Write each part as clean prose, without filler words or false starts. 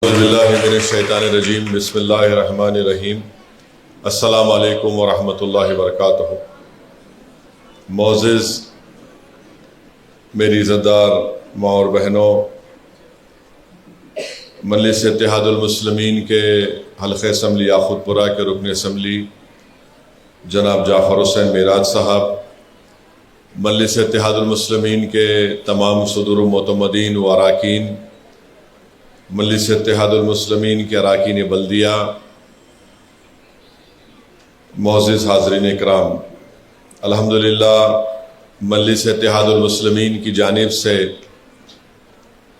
اعوذ باللہ من الشیطان الرجیم بسم اللہ الرحمن الرحیم السلام علیکم ورحمۃ اللہ وبرکاتہ۔ معزز میری عزتدار ماں اور بہنوں، مجلس اتحاد المسلمین کے حلقہ اسمبلی یاقوت پورہ کے رکن اسمبلی جناب جعفر حسین معراج صاحب، مجلس اتحاد المسلمین کے تمام صدور و معتمدین و اراکین، مجلس اتحاد المسلمین کے اراکین بلدیہ، معزز حاضرین اکرام، الحمدللہ مجلس اتحاد المسلمین کی جانب سے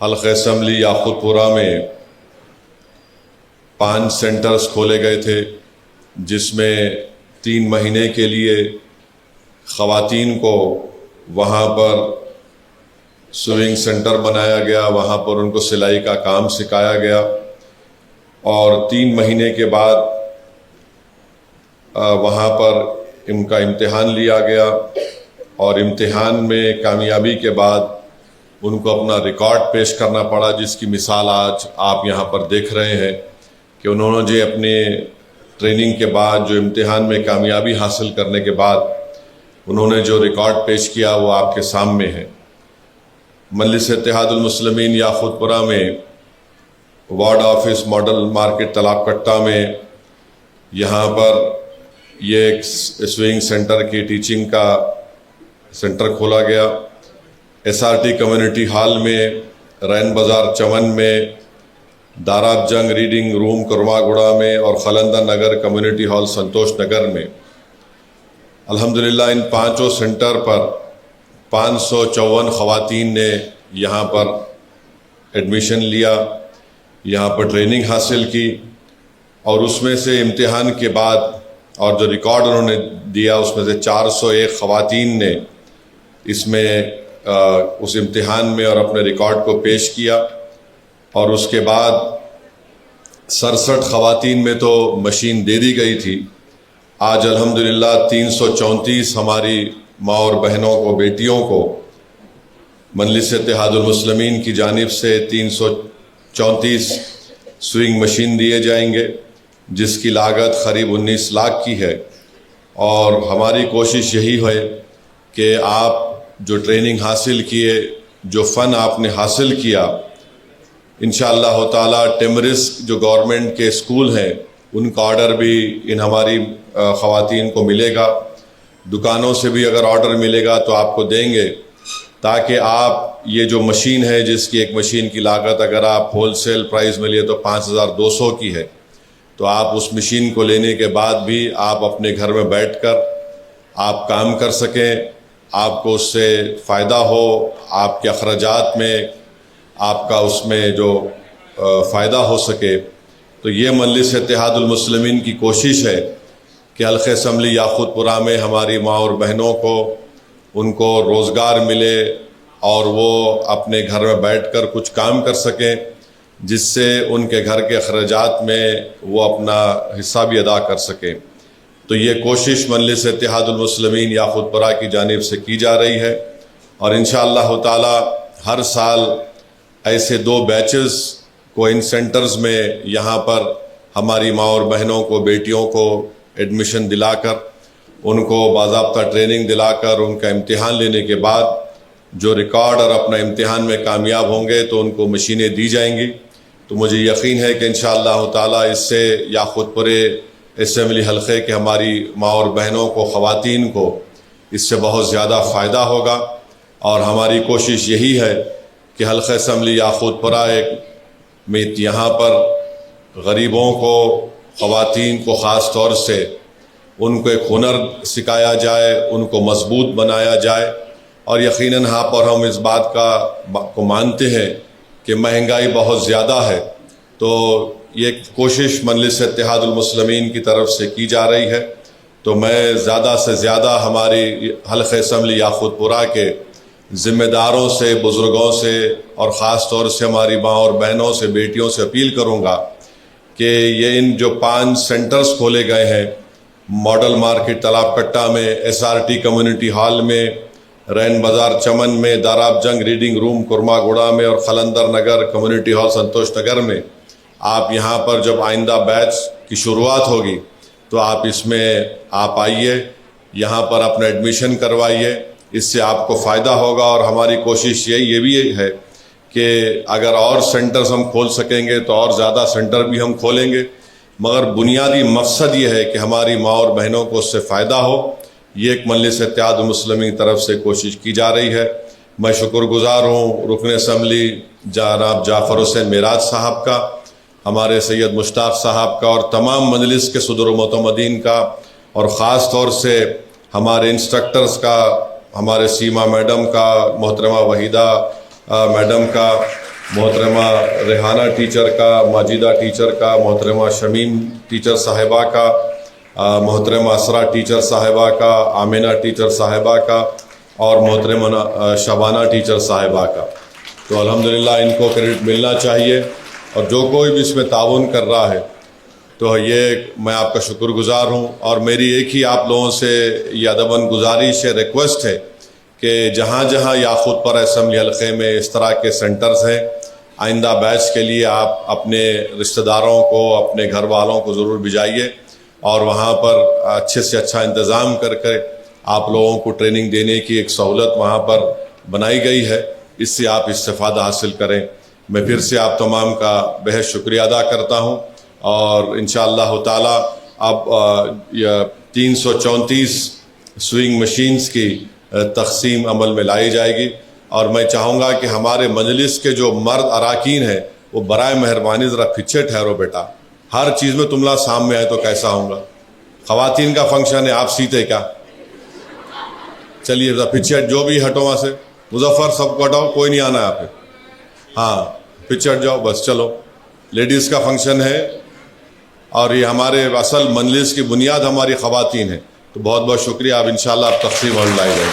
حلقہ اسمبلی یاقوت پورہ میں 5 سینٹرز کھولے گئے تھے، جس میں 3 مہینے کے لیے خواتین کو وہاں پر سوئنگ سینٹر بنایا گیا، وہاں پر ان کو سلائی کا کام سکھایا گیا، اور 3 مہینے کے بعد وہاں پر ان کا امتحان لیا گیا، اور امتحان میں کامیابی کے بعد ان کو اپنا ریکارڈ پیش کرنا پڑا، جس کی مثال آج آپ یہاں پر دیکھ رہے ہیں کہ انہوں نے جو اپنے ٹریننگ کے بعد جو امتحان میں کامیابی حاصل کرنے کے بعد انہوں نے جو ریکارڈ پیش کیا وہ آپ کے سامنے ہے۔ مجلس اتحاد المسلمین یاقوت پورہ میں وارڈ آفس ماڈل مارکیٹ تالاب کٹہ میں یہاں پر یہ ایک سوئنگ سینٹر کی ٹیچنگ کا سینٹر کھولا گیا۔ S R T community hall میں، رین بازار چمن میں، داراب جنگ ریڈنگ روم کرما گڑا میں، اور خلندر نگر کمیونٹی ہال سنتوش نگر میں الحمدللہ ان 5 سینٹر پر 554 خواتین نے یہاں پر ایڈمیشن لیا، یہاں پر ٹریننگ حاصل کی، اور اس میں سے امتحان کے بعد اور جو ریکارڈ انہوں نے دیا اس میں سے 401 خواتین نے اس میں اس امتحان میں اور اپنے ریکارڈ کو پیش کیا، اور اس کے بعد 67 خواتین میں تو مشین دے دی گئی تھی۔ آج الحمدللہ 334 ہماری ماں اور بہنوں کو، بیٹیوں کو مجلس اتحاد المسلمین کی جانب سے 334 سوئنگ مشین دیے جائیں گے، جس کی لاگت قریب 19 لاکھ کی ہے، اور ہماری کوشش یہی ہے کہ آپ جو ٹریننگ حاصل کیے، جو فن آپ نے حاصل کیا، انشاءاللہ تعالی ٹیمرسک جو گورنمنٹ کے اسکول ہیں ان کا آرڈر بھی ان ہماری خواتین کو ملے گا، دکانوں سے بھی اگر آرڈر ملے گا تو آپ کو دیں گے، تاکہ آپ یہ جو مشین ہے، جس کی ایک مشین کی لاگت اگر آپ ہول سیل پرائز میں لیے تو 5200 کی ہے، تو آپ اس مشین کو لینے کے بعد بھی آپ اپنے گھر میں بیٹھ کر آپ کام کر سکیں، آپ کو اس سے فائدہ ہو، آپ کے اخراجات میں آپ کا اس میں جو فائدہ ہو سکے۔ تو یہ مجلس اتحاد المسلمین کی کوشش ہے کہ حلقہ اسمبلی یاقوت پورہ میں ہماری ماں اور بہنوں کو ان کو روزگار ملے، اور وہ اپنے گھر میں بیٹھ کر کچھ کام کر سکیں، جس سے ان کے گھر کے اخراجات میں وہ اپنا حصہ بھی ادا کر سکیں۔ تو یہ کوشش مجلس اتحاد المسلمین یاقوت پورہ کی جانب سے کی جا رہی ہے، اور انشاءاللہ تعالی ہر سال ایسے 2 بیچز کو ان سینٹرز میں یہاں پر ہماری ماں اور بہنوں کو، بیٹیوں کو ایڈمیشن دلا کر، ان کو باضابطہ ٹریننگ دلا کر، ان کا امتحان لینے کے بعد جو ریکارڈ اور اپنا امتحان میں کامیاب ہوں گے تو ان کو مشینیں دی جائیں گی۔ تو مجھے یقین ہے کہ انشاءاللہ تعالی اس سے یاقوت پورے اسمبلی حلقے کے ہماری ماں اور بہنوں کو، خواتین کو اس سے بہت زیادہ فائدہ ہوگا، اور ہماری کوشش یہی ہے کہ حلقہ اسمبلی یاقوت پورہ میں یہاں پر غریبوں کو، خواتین کو خاص طور سے ان کو ایک ہنر سکھایا جائے، ان کو مضبوط بنایا جائے، اور یقیناً یہاں پر ہم اس بات کو مانتے ہیں کہ مہنگائی بہت زیادہ ہے، تو یہ کوشش مجلس اتحاد المسلمین کی طرف سے کی جا رہی ہے۔ تو میں زیادہ سے زیادہ ہماری حلقہ اسمبلی یاقوت پورہ کے ذمہ داروں سے، بزرگوں سے، اور خاص طور سے ہماری ماں اور بہنوں سے، بیٹیوں سے اپیل کروں گا کہ یہ ان جو 5 سینٹرز کھولے گئے ہیں، ماڈل مارکیٹ تالاب کٹہ میں، S R T community hall میں، رین بازار چمن میں، داراب جنگ ریڈنگ روم کرما گوڑا میں، اور خلندر نگر کمیونٹی ہال سنتوش نگر میں، آپ یہاں پر جب آئندہ بیچ کی شروعات ہوگی تو آپ اس میں آپ آئیے، یہاں پر اپنا ایڈمیشن کروائیے، اس سے آپ کو فائدہ ہوگا۔ اور ہماری کوشش یہ بھی ہے کہ اگر اور سینٹرز ہم کھول سکیں گے تو اور زیادہ سینٹر بھی ہم کھولیں گے، مگر بنیادی مقصد یہ ہے کہ ہماری ماں اور بہنوں کو اس سے فائدہ ہو۔ یہ ایک مجلس اتحاد المسلمین کی طرف سے کوشش کی جا رہی ہے۔ میں شکر گزار ہوں رکن اسمبلی جناب جعفر حسین معراج صاحب کا، ہمارے سید مشتاق صاحب کا، اور تمام مجلس کے صدر و معتمدین کا، اور خاص طور سے ہمارے انسٹرکٹرز کا، ہمارے سیما میڈم کا، محترمہ وحیدہ میڈم کا، محترمہ ریحانہ ٹیچر کا، ماجدہ ٹیچر کا، محترمہ شمیم ٹیچر صاحبہ کا، محترمہ اسرا ٹیچر صاحبہ کا، آمینہ ٹیچر صاحبہ کا، اور محترمہ شبانہ ٹیچر صاحبہ کا۔ تو الحمدللہ ان کو کریڈٹ ملنا چاہیے، اور جو کوئی بھی اس میں تعاون کر رہا ہے تو یہ میں آپ کا شکر گزار ہوں۔ اور میری ایک ہی آپ لوگوں سے یہ ادباً گزارش ہے، ریکویسٹ ہے کہ جہاں جہاں یاقوت پورہ اسمبلی حلقے میں اس طرح کے سینٹرز ہیں، آئندہ بیچ کے لیے آپ اپنے رشتہ داروں کو، اپنے گھر والوں کو ضرور بھیجائیے، اور وہاں پر اچھے سے اچھا انتظام کر کے آپ لوگوں کو ٹریننگ دینے کی ایک سہولت وہاں پر بنائی گئی ہے، اس سے آپ استفادہ حاصل کریں۔ میں پھر سے آپ تمام کا بہت شکریہ ادا کرتا ہوں، اور انشاءاللہ تعالی اب 334 سوئنگ مشینز کی تقسیم عمل میں لائی جائے گی، اور میں چاہوں گا کہ ہمارے مجلس کے جو مرد اراکین ہیں وہ برائے مہربانی ذرا پیچھے ٹھہرو بیٹا، ہر چیز میں تم لوگ سامنے آئے تو کیسا ہوں گا؟ خواتین کا فنکشن ہے، آپ سیتے کیا؟ چلیے ذرا پیچھے جو بھی ہٹو وہاں سے، مظفر سب کو ہٹاؤ، کوئی نہیں آنا ہے آپ پہ، ہاں پیچھے ہٹ جاؤ بس۔ چلو لیڈیز کا فنکشن ہے، اور یہ ہمارے اصل مجلس کی بنیاد ہماری خواتین ہیں، تو بہت بہت شکریہ۔ اب انشاءاللہ آپ تقسیم ہم لائی جائیں۔